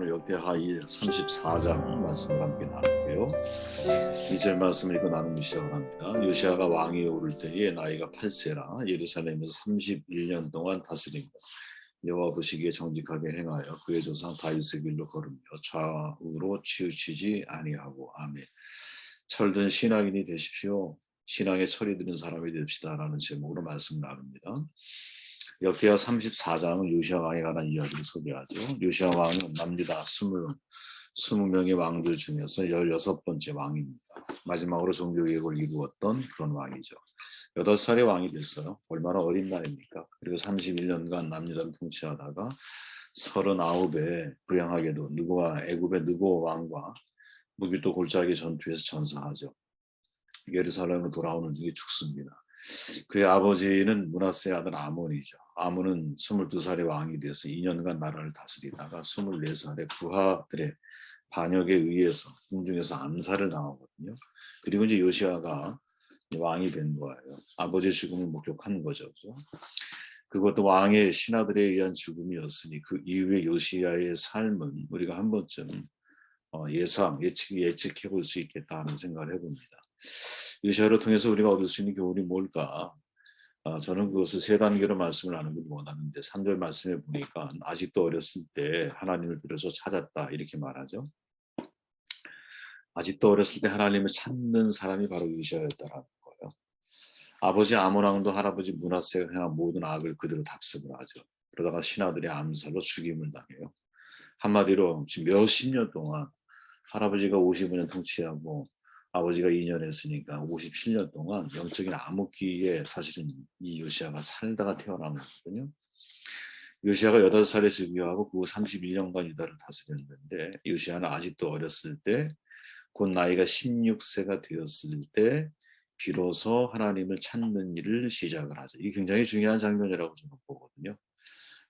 오늘 역대하 34장 말씀을 함께 나눌게요. 2절 말씀을 읽고 나누기 시작을 합니다. 요시아가 왕위에 오를 때에 나이가 8세라 예루살렘에서 31년 동안 다스립니다. 여호와 보시기에 정직하게 행하여 그의 조상 다윗의 길로 걸으며 좌우로 치우치지 아니하고. 아멘. 철든 신앙인이 되십시오. 신앙에 철이 드는 사람이 됩시다 라는 제목으로 말씀 나눕니다. 역대하 34장은 요시아 왕에 관한 이야기를 소개하죠. 요시아 왕은 남유다 20명의 왕들 중에서 16번째 왕입니다. 마지막으로 종교개혁을 이루었던 그런 왕이죠. 8살의 왕이 됐어요. 얼마나 어린 나이입니까? 그리고 31년간 남유다를 통치하다가 39에 불행하게도 애굽의 느고 왕과 무기또 골짜기 전투에서 전사하죠. 예루살렘으로 돌아오는 중에 죽습니다. 그의 아버지는 므낫세의 아들 아몬이죠. 아몬은 22살의 왕이 돼서 2년간 나라를 다스리다가 24살의 부하들의 반역에 의해서 궁중에서 암살을 당하거든요. 그리고 이제 요시아가 왕이 된 거예요. 아버지의 죽음을 목격한 거죠. 그것도 왕의 신하들에 의한 죽음이었으니 그 이후에 요시아의 삶은 우리가 한 번쯤 예측해 볼 수 있겠다 하는 생각을 해봅니다. 요시아를 통해서 우리가 얻을 수 있는 교훈이 뭘까? 저는 그것을 세 단계로 말씀을 나누길 원하는데 3절 말씀에 보니까 아직도 어렸을 때 하나님을 비로소 찾았다 이렇게 말하죠. 아직도 어렸을 때 하나님을 찾는 사람이 바로 요시아였다라는 거예요. 아버지 아몬 왕도 할아버지 므낫세가 행한 모든 악을 그대로 답습을 하죠. 그러다가 신하들의 암살로 죽임을 당해요. 한마디로 지금 몇십 년 동안 할아버지가 55년 통치하고 아버지가 2년 했으니까 57년 동안 영적인 암흑기에 사실은 이 요시아가 살다가 태어난 거거든요. 요시아가 8살에 즉위하고 그 후 31년간 유다를 다스렸는데 요시아는 아직도 어렸을 때 곧 나이가 16세가 되었을 때 비로소 하나님을 찾는 일을 시작을 하죠. 이게 굉장히 중요한 장면이라고 저는 보거든요.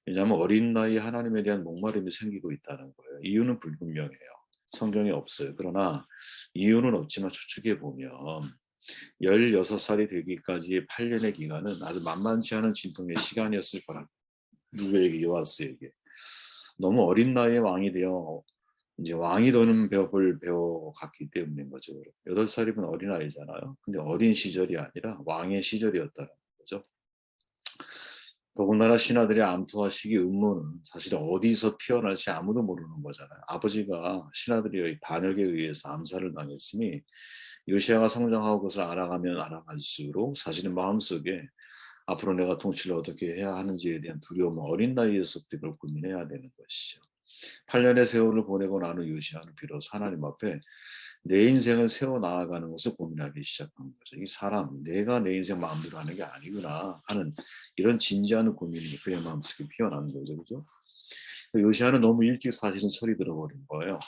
왜냐하면 어린 나이에 하나님에 대한 목마름이 생기고 있다는 거예요. 이유는 불분명해요. 성경에 없어요. 그러나 이유는 없지만 추측해 보면 16살이 되기까지의 8년의 기간은 아주 만만치 않은 진통의 시간이었을 거라. 누구에게? 요아스에게. 너무 어린 나이에 왕이 되어 이제 왕이 되는 법을 배워갔기 때문인 거죠. 8살이면 어린아이잖아요. 근데 어린 시절이 아니라 왕의 시절이었다는 거죠. 더군다나 신하들의 암투와 시기 음모는 사실 어디서 피어날지 아무도 모르는 거잖아요. 아버지가 신하들의 반역에 의해서 암살을 당했으니 요시아가 성장하고 그것을 알아가면 알아갈수록 사실은 마음속에 앞으로 내가 통치를 어떻게 해야 하는지에 대한 두려움은 어린 나이에서부터 그걸 고민해야 되는 것이죠. 8년의 세월을 보내고 나는 요시아는 비로소 하나님 앞에 내 인생을 세워 나아가는 것을 고민하기 시작한 거죠. 이 사람, 내가 내 인생 마음대로 하는 게 아니구나 하는 이런 진지한 고민이 그의 마음속에 피어나는 거죠. 그죠? 요시아는 너무 일찍 사실은 철이 들어버린 거예요.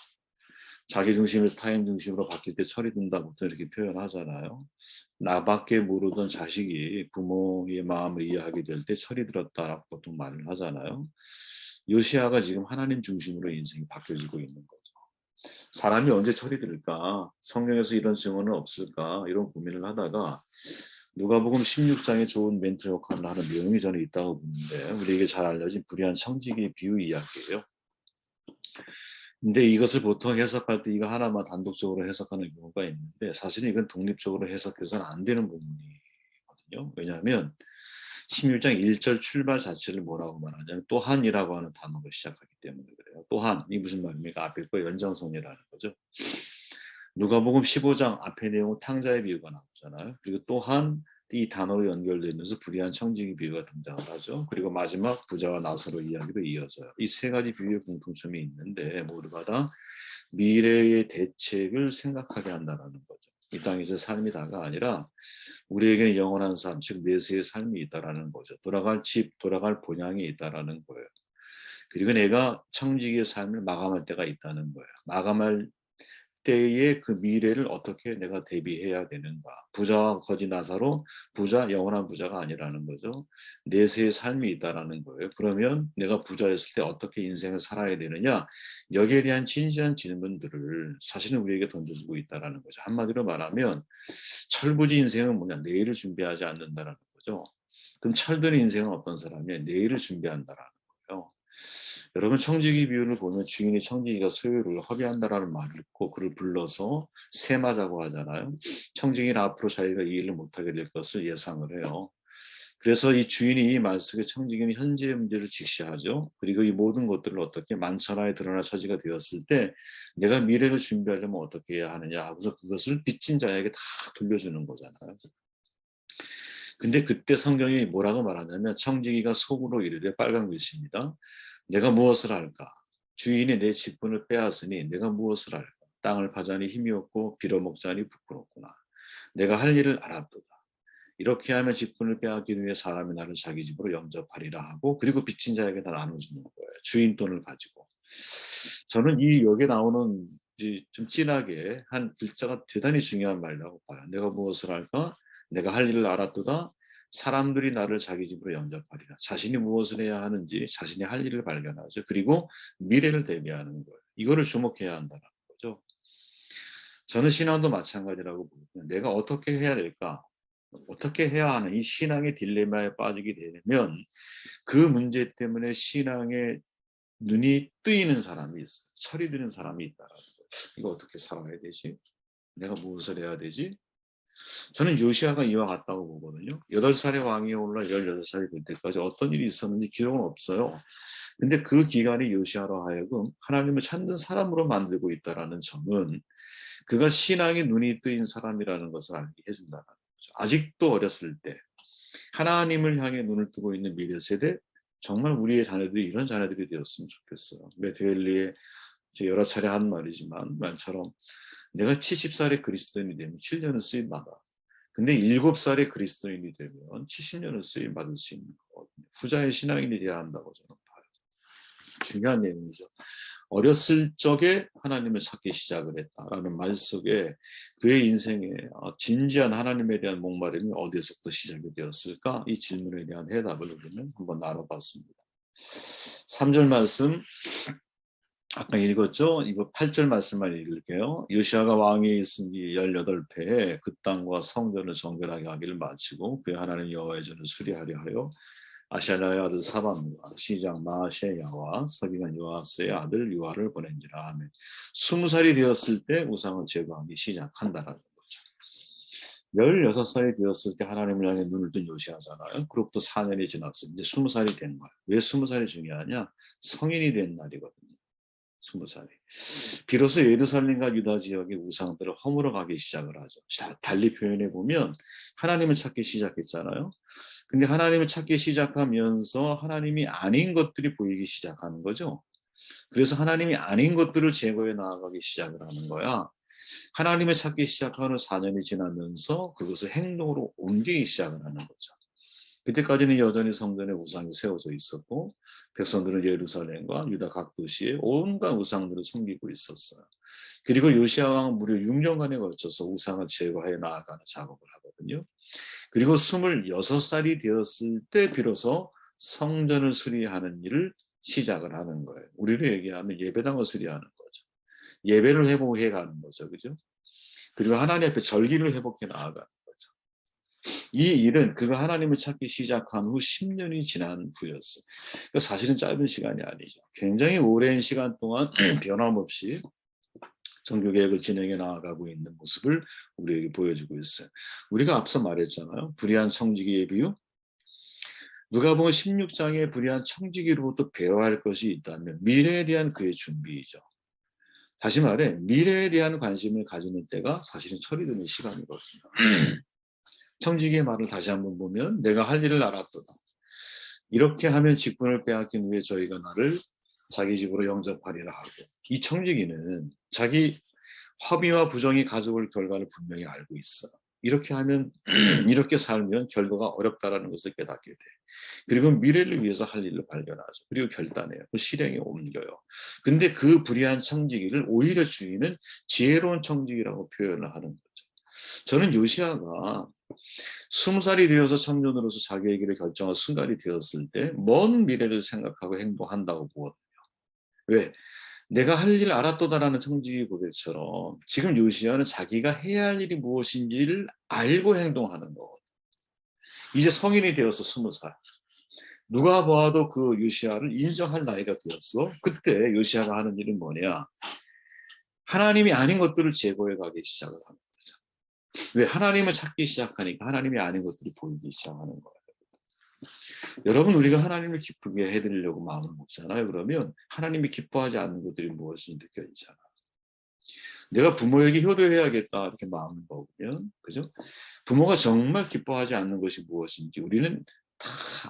자기 중심에서 타인 중심으로 바뀔 때 철이 든다부터 이렇게 표현하잖아요. 나밖에 모르던 자식이 부모의 마음을 이해하게 될 때 철이 들었다라고 보통 말을 하잖아요. 요시아가 지금 하나님 중심으로 인생이 바뀌어지고 있는 거죠. 사람이 언제 철이 들까? 성경에서 이런 증언은 없을까? 이런 고민을 하다가 누가복음 16장에 좋은 멘토 역할을 하는 내용이 저는 있다고 보는데 우리에게 잘 알려진 불의한 청지기의 비유 이야기예요. 근데 이것을 보통 해석할 때 이거 하나만 단독적으로 해석하는 경우가 있는데 사실은 이건 독립적으로 해석해서는 안 되는 부분이거든요. 왜냐하면 16장 1절 출발 자체를 뭐라고 말하냐면 또한이라고 하는 단어로 시작하기 때문에 그래요. 또한 이 무슨 말입니까? 앞에 거 연장선이라는 거죠. 누가복음 15장 앞에 내용은 탕자의 비유가 나오잖아요. 그리고 또한 이 단어로 연결되면서 불의한 청지기 비유가 등장을 하죠. 그리고 마지막 부자와 나사로 이야기로 이어져요. 이 세 가지 비유의 공통점이 있는데 모두가 다 미래의 대책을 생각하게 한다는 거죠. 이 땅에서 삶이 다가 아니라 우리에게는 영원한 삶, 즉 내세의 삶이 있다라는 거죠. 돌아갈 집, 돌아갈 본향이 있다라는 거예요. 그리고 내가 청지기의 삶을 마감할 때가 있다는 거예요. 마감할 때의 그 미래를 어떻게 내가 대비해야 되는가. 부자와 거지 나사로 부자, 영원한 부자가 아니라는 거죠. 내세의 삶이 있다라는 거예요. 그러면 내가 부자였을 때 어떻게 인생을 살아야 되느냐. 여기에 대한 진지한 질문들을 사실은 우리에게 던져주고 있다라는 거죠. 한마디로 말하면 철부지 인생은 뭐냐. 내일을 준비하지 않는다라는 거죠. 그럼 철든 인생은 어떤 사람이냐. 내일을 준비한다라는 거예요. 여러분 청지기 비유를 보면 주인이 청지기가 소유를 허비한다라는 말을 듣고 그를 불러서 세마자고 하잖아요. 청지기는 앞으로 자기가 이 일을 못하게 될 것을 예상을 해요. 그래서 이 주인이 이 말 속에 청지기는 현재의 문제를 직시하죠. 그리고 이 모든 것들을 어떻게 만천하에 드러날 처지가 되었을 때 내가 미래를 준비하려면 어떻게 해야 하느냐 하고서 그것을 빚진 자에게 다 돌려주는 거잖아요. 근데 그때 성경이 뭐라고 말하냐면 청지기가 속으로 이르되 빨간 글씨입니다. 내가 무엇을 할까? 주인이 내 직분을 빼앗으니 내가 무엇을 할까? 땅을 파자니 힘이 없고 빌어먹자니 부끄럽구나. 내가 할 일을 알았도다. 이렇게 하면 직분을 빼앗기 위해 사람이 나를 자기 집으로 영접하리라 하고 그리고 빚진 자에게 다 나눠주는 거예요. 주인 돈을 가지고. 저는 이 여기에 나오는 좀 진하게 한 글자가 대단히 중요한 말이라고 봐요. 내가 무엇을 할까? 내가 할 일을 알았도다. 사람들이 나를 자기 집으로 영접하리라. 자신이 무엇을 해야 하는지 자신이 할 일을 발견하죠. 그리고 미래를 대비하는 거예요. 이거를 주목해야 한다는 거죠. 저는 신앙도 마찬가지라고 보거든요. 내가 어떻게 해야 될까? 어떻게 해야 하는 이 신앙의 딜레마에 빠지게 되면 그 문제 때문에 신앙의 눈이 뜨이는 사람이 있어요. 철이 드는 사람이 있다라는 거예요. 이거 어떻게 살아야 되지? 내가 무엇을 해야 되지? 저는 요시아가 이와 같다고 보거든요. 8살의 왕이 올라 18살이 될 때까지 어떤 일이 있었는지 기록은 없어요. 근데 그 기간이 요시아로 하여금 하나님을 찾는 사람으로 만들고 있다는 점은 그가 신앙의 눈이 뜨인 사람이라는 것을 알게 해준다는 거죠. 아직도 어렸을 때 하나님을 향해 눈을 뜨고 있는 미래 세대, 정말 우리의 자녀들이 이런 자녀들이 되었으면 좋겠어요. 메드웰리에 여러 차례 한 말이지만 말처럼 내가 70살의 그리스도인이 되면 7년은 쓰임받아. 근데 7살의 그리스도인이 되면 70년을 쓰임받을 수 있는 거거든요. 후자의 신앙인이 되어야 한다고 저는 봐요. 중요한 내용이죠. 어렸을 적에 하나님을 찾기 시작을 했다라는 말 속에 그의 인생에 진지한 하나님에 대한 목마름이 어디에서부터 시작이 되었을까? 이 질문에 대한 해답을 우리는 한번 나눠봤습니다. 3절 말씀 아까 읽었죠? 이거 8절 말씀만 읽을게요. 요시아가 왕위에 있으니 18패에 그 땅과 성전을 정결하게 하기를 마치고 그의 하나님 여호와의 전을 수리하려 하여 아샬라의 아들 사반과 시장 마아셰야와 서기관 요아스의 아들 요아를 보낸지라 하며 20살이 되었을 때 우상을 제거하기 시작한다라는 거죠. 16살이 되었을 때 하나님을 향해 눈을 뜬 요시아잖아요. 그로부터 4년이 지났어요. 이제 20살이 된 거예요. 왜 20살이 중요하냐? 성인이 된 날이거든요. 20살이. 비로소 예루살렘과 유다 지역의 우상들을 허물어 가기 시작을 하죠. 달리 표현해 보면 하나님을 찾기 시작했잖아요. 근데 하나님을 찾기 시작하면서 하나님이 아닌 것들이 보이기 시작하는 거죠. 그래서 하나님이 아닌 것들을 제거해 나아가기 시작을 하는 거야. 하나님을 찾기 시작하는 4년이 지나면서 그것을 행동으로 옮기기 시작을 하는 거죠. 그때까지는 여전히 성전에 우상이 세워져 있었고 백성들은 예루살렘과 유다 각 도시에 온갖 우상들을 섬기고 있었어요. 그리고 요시아 왕은 무려 6년간에 걸쳐서 우상을 제거해 나아가는 작업을 하거든요. 그리고 26살이 되었을 때 비로소 성전을 수리하는 일을 시작을 하는 거예요. 우리로 얘기하면 예배당을 수리하는 거죠. 예배를 회복해 가는 거죠. 그죠? 그리고 하나님 앞에 절기를 회복해 나아가는 거죠. 이 일은 그가 하나님을 찾기 시작한 후 10년이 지난 후였어요. 사실은 짧은 시간이 아니죠. 굉장히 오랜 시간 동안 변함없이 종교개혁을 진행해 나아가고 있는 모습을 우리에게 보여주고 있어요. 우리가 앞서 말했잖아요. 불의한 청지기의 비유. 누가복음 16장에 불의한 청지기로부터 배워야 할 것이 있다면 미래에 대한 그의 준비이죠. 다시 말해 미래에 대한 관심을 가지는 때가 사실은 철이 드는 시간이거든요. 청지기의 말을 다시 한번 보면 내가 할 일을 알았도다. 이렇게 하면 직분을 빼앗긴 후에 저희가 나를 자기 집으로 영접하리라 하고 이 청지기는 자기 허비와 부정이 가져올 결과를 분명히 알고 있어. 이렇게 하면 이렇게 살면 결과가 어렵다라는 것을 깨닫게 돼. 그리고 미래를 위해서 할 일을 발견하죠. 그리고 결단해요. 그 실행에 옮겨요. 근데 그 불의한 청지기를 오히려 주인은 지혜로운 청지기라고 표현을 하는 거죠. 저는 요시아가 20살이 되어서 청년으로서 자기의 길을 결정할 순간이 되었을 때 먼 미래를 생각하고 행동한다고 보거든요. 왜? 내가 할 일을 알았도다라는 청지기 고백처럼 지금 요시아는 자기가 해야 할 일이 무엇인지를 알고 행동하는 거거든요. 이제 성인이 되어서 20살. 누가 봐도 그 요시야를 인정할 나이가 되었어. 그때 요시야가 하는 일은 뭐냐? 하나님이 아닌 것들을 제거해 가기 시작을 하는 거죠. 왜? 하나님을 찾기 시작하니까 하나님이 아닌 것들이 보이기 시작하는 거예요. 여러분, 우리가 하나님을 기쁘게 해드리려고 마음을 먹잖아요. 그러면 하나님이 기뻐하지 않는 것들이 무엇인지 느껴지잖아. 내가 부모에게 효도해야겠다 이렇게 마음을 먹으면, 그죠? 부모가 정말 기뻐하지 않는 것이 무엇인지 우리는 다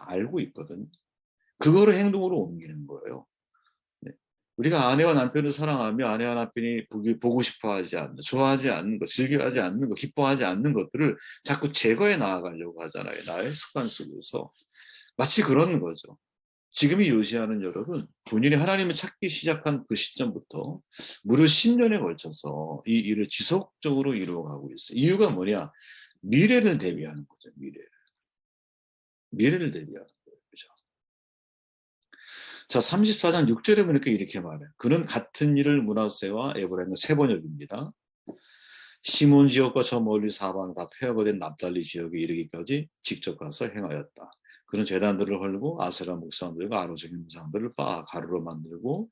알고 있거든. 그거를 행동으로 옮기는 거예요. 네. 우리가 아내와 남편을 사랑하며 아내와 남편이 보고 싶어하지 않는, 좋아하지 않는 것, 즐겨하지 않는 것, 기뻐하지 않는 것들을 자꾸 제거해 나아가려고 하잖아요. 나의 습관 속에서. 마치 그런 거죠. 지금이 요시야는 여러분, 본인이 하나님을 찾기 시작한 그 시점부터 무려 10년에 걸쳐서 이 일을 지속적으로 이루어가고 있어요. 이유가 뭐냐? 미래를 대비하는 거죠. 미래를 대비하는 거예요. 그죠? 자, 34장 6절에 보니까 이렇게 말해요. 그는 같은 일을 므낫세와 에브라임의 세 번역입니다. 시몬 지역과 저 멀리 사방 다 폐허가 된 납달리 지역에 이르기까지 직접 가서 행하였다. 그는 제단들을 헐고 아세라 목상들과 아로sek의 무상들을 빻아 가루로 만들고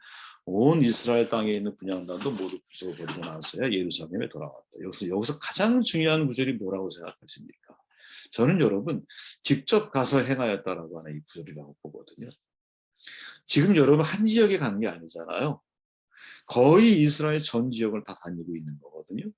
온 이스라엘 땅에 있는 분향단도 모두 부숴버리고 나서야 예루살렘에 돌아왔다. 여기서 가장 중요한 구절이 뭐라고 생각하십니까? 저는 여러분, 직접 가서 행하였다라고 하는 이 구절이라고 보거든요. 지금 여러분 한 지역에 간 게 아니잖아요. 거의 이스라엘 전 지역을 다 다니고 있는 거거든요.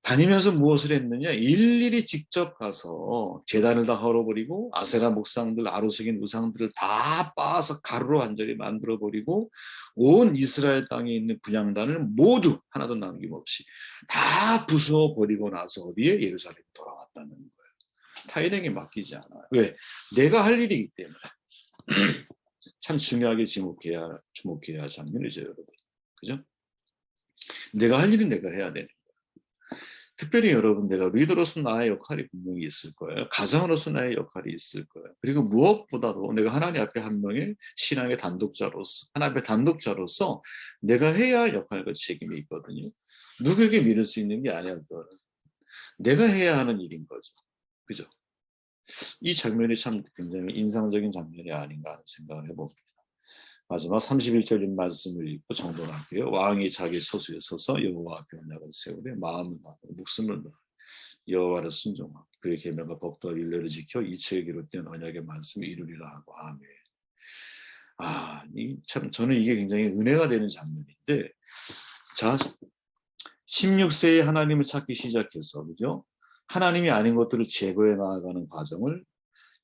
다니면서 무엇을 했느냐? 일일이 직접 가서 제단을 다 헐어버리고 아세라 목상들, 아로색인 우상들을 다 빻아서 가루로 완전히 만들어버리고 온 이스라엘 땅에 있는 분향단을 모두 하나도 남김없이 다 부숴버리고 나서 어디에? 예루살렘에 돌아왔다는 거예요. 타인에게 맡기지 않아요. 왜? 내가 할 일이기 때문에. 참 중요하게 주목해야 할 장면이죠, 여러분. 그죠? 내가 할 일은 내가 해야 되는. 특별히 여러분, 내가 리더로서 나의 역할이 분명히 있을 거예요. 가장으로서 나의 역할이 있을 거예요. 그리고 무엇보다도 내가 하나님 앞에 한 명의 신앙의 단독자로서, 하나님 앞에 단독자로서 내가 해야 할 역할과 책임이 있거든요. 누구에게 믿을 수 있는 게 아니야, 그거는. 내가 해야 하는 일인 거죠. 그죠? 이 장면이 참 굉장히 인상적인 장면이 아닌가 하는 생각을 해봅니다. 마지막 31절 말씀을 읽고 정돈할게요. 왕이 자기 처소에 서서 여호와 앞에 언약을 세우되 마음을 다하고 목숨을 다하고 여호와를 순종하고 그의 계명과 법도와 율례를 지켜 이체에 기록된 언약의 말씀을 이루리라 하고 아멘. 참 저는 이게 굉장히 은혜가 되는 장면인데, 자, 16세에 하나님을 찾기 시작해서, 그죠? 하나님이 아닌 것들을 제거해 나아가는 과정을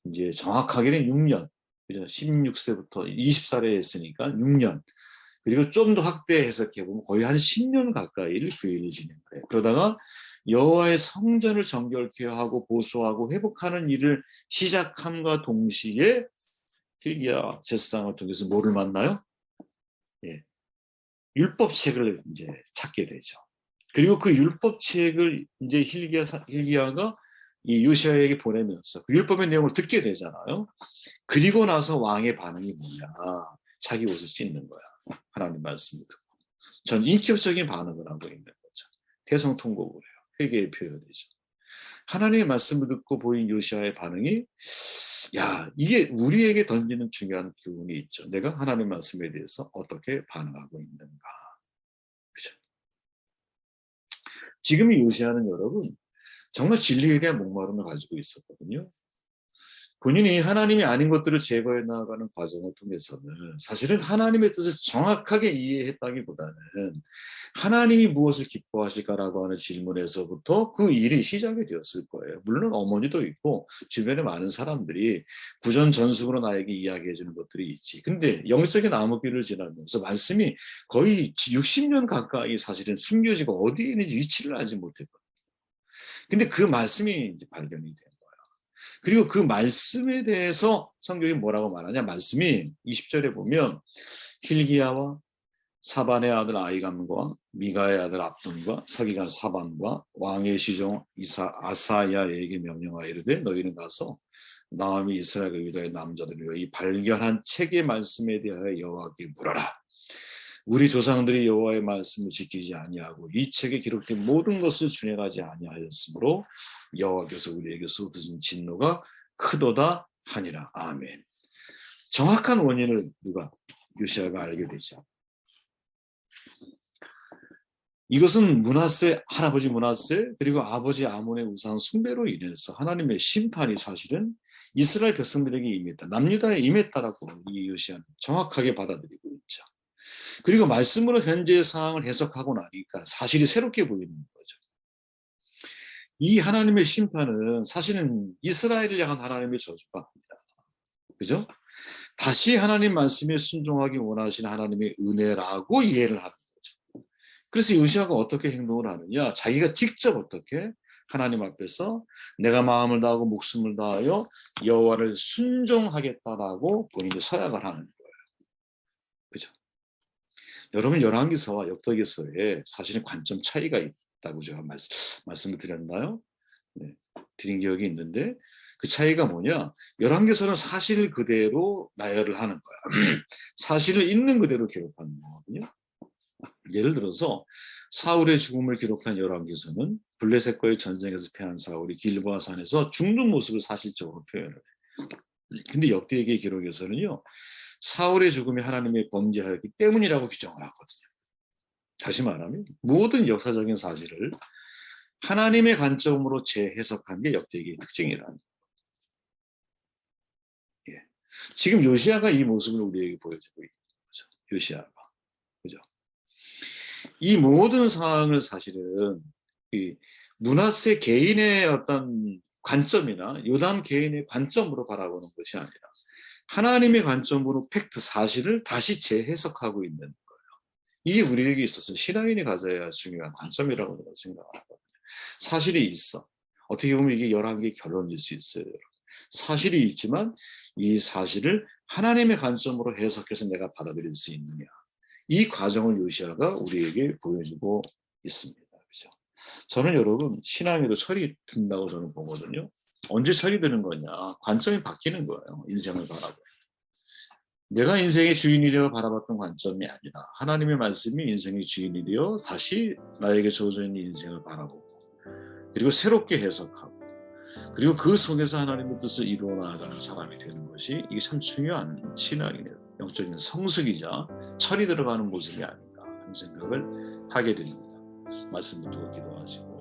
이제 정확하게는 6년, 그죠? 16세부터 20살에 했으니까 6년. 그리고 좀 더 확대 해석해보면 거의 한 10년 가까이를 그 일을 진행해요. 그러다가 여호와의 성전을 정결케 하고 보수하고 회복하는 일을 시작함과 동시에 hil기야 제사장을 통해서 뭐를 만나요? 예, 율법책을 이제 찾게 되죠. 그리고 그 율법책을 이제 hil기야가 이 요시야에게 보내면서 그 율법의 내용을 듣게 되잖아요. 그리고 나서 왕의 반응이 뭐냐? 자기 옷을 찢는 거야. 하나님 말씀을 듣고. 전 인격적인 반응을 하고 있는 거죠. 대성통곡을 해요. 회개의 표현이죠. 하나님의 말씀을 듣고 보인 요시야의 반응이, 야, 이게 우리에게 던지는 중요한 교훈이 있죠. 내가 하나님의 말씀에 대해서 어떻게 반응하고 있는가. 그죠? 지금의 요시야는 여러분 정말 진리에 대한 목마름을 가지고 있었거든요. 본인이 하나님이 아닌 것들을 제거해 나가는 과정을 통해서는 사실은 하나님의 뜻을 정확하게 이해했다기보다는 하나님이 무엇을 기뻐하실까라고 하는 질문에서부터 그 일이 시작이 되었을 거예요. 물론 어머니도 있고 주변에 많은 사람들이 구전전승으로 나에게 이야기해 주는 것들이 있지. 근데 영적인 암흑기를 지나면서 말씀이 거의 60년 가까이 사실은 숨겨지고 어디에 있는지 위치를 알지 못했거든요. 근데 그 말씀이 이제 발견이 돼요. 그리고 그 말씀에 대해서 성경이 뭐라고 말하냐? 말씀이 20절에 보면 hil기야와 사반의 아들 아이감과 미가의 아들 압돈과 서기관 사반과 왕의 시종 아사야에게 명령하여 이르되 너희는 가서 나음이 이스라엘과 유다의 남자들을 이 발견한 책의 말씀에 대하여 여호와께 물어라. 우리 조상들이 여호와의 말씀을 지키지 아니하고 이 책에 기록된 모든 것을 준행하지 아니하였으므로 여호와께서 우리에게 쏟으신 진노가 크도다 하니라. 아멘. 정확한 원인을 누가? 요시야가 알게 되죠. 이것은 므낫세, 할아버지 므낫세 그리고 아버지 아몬의 우상 숭배로 인해서 하나님의 심판이 사실은 이스라엘 백성들에게 임했다. 남유다에 임했다라고 이 요시야는 정확하게 받아들이고 있죠. 그리고 말씀으로 현재의 상황을 해석하고 나니까 사실이 새롭게 보이는 거죠. 이 하나님의 심판은 사실은 이스라엘을 향한 하나님의 저주가 아니라, 그죠? 다시 하나님 말씀에 순종하기 원하시는 하나님의 은혜라고 이해를 하는 거죠. 그래서 요시야가 어떻게 행동을 하느냐? 자기가 직접 어떻게 하나님 앞에서 내가 마음을 다하고 목숨을 다하여 여호와를 순종하겠다라고 본인이 서약을 하는 거예요. 그죠? 여러분 열왕기서와 역대기서에 사실은 관점 차이가 있다고 제가 말씀을 드렸나요? 네, 드린 기억이 있는데 그 차이가 뭐냐? 열왕기서는 사실 그대로 나열을 하는 거야. 사실을 있는 그대로 기록하는 거거든요. 예를 들어서 사울의 죽음을 기록한 열왕기서는 블레셋과의 전쟁에서 패한 사울이 길보아 산에서 죽는 모습을 사실적으로 표현을 해요. 근데 역대기 기록에서는요. 사울의 죽음이 하나님의 범죄하였기 때문이라고 규정을 하거든요. 다시 말하면 모든 역사적인 사실을 하나님의 관점으로 재해석한 게 역대기의 특징이라는 거예요. 예. 지금 요시야가 이 모습을 우리에게 보여주고 있는 거죠. 요시야가. 그죠? 이 모든 상황을 사실은 이 므낫세 개인의 어떤 관점이나 요담 개인의 관점으로 바라보는 것이 아니라 하나님의 관점으로 팩트 사실을 다시 재해석하고 있는 거예요. 이게 우리에게 있어서 신앙인이 가져야 할 중요한 관점이라고 저는 생각합니다. 사실이 있어. 어떻게 보면 이게 11개의 결론일 수 있어요. 사실이 있지만 이 사실을 하나님의 관점으로 해석해서 내가 받아들일 수 있느냐. 이 과정을 요시야가 우리에게 보여주고 있습니다. 그렇죠? 저는 여러분 신앙에도 철이 든다고 저는 보거든요. 언제 철이 드는 거냐. 관점이 바뀌는 거예요. 인생을 바라보고. 내가 인생의 주인이 되어 바라봤던 관점이 아니라 하나님의 말씀이 인생의 주인이 되어 다시 나에게 주어져 있는 인생을 바라보고 그리고 새롭게 해석하고 그리고 그 속에서 하나님의 뜻을 이루어 나가는 사람이 되는 것이 이게 참 중요한 신앙이네요. 영적인 성숙이자 철이 들어가는 모습이 아닌가 하는 생각을 하게 됩니다. 말씀 듣고 기도하시고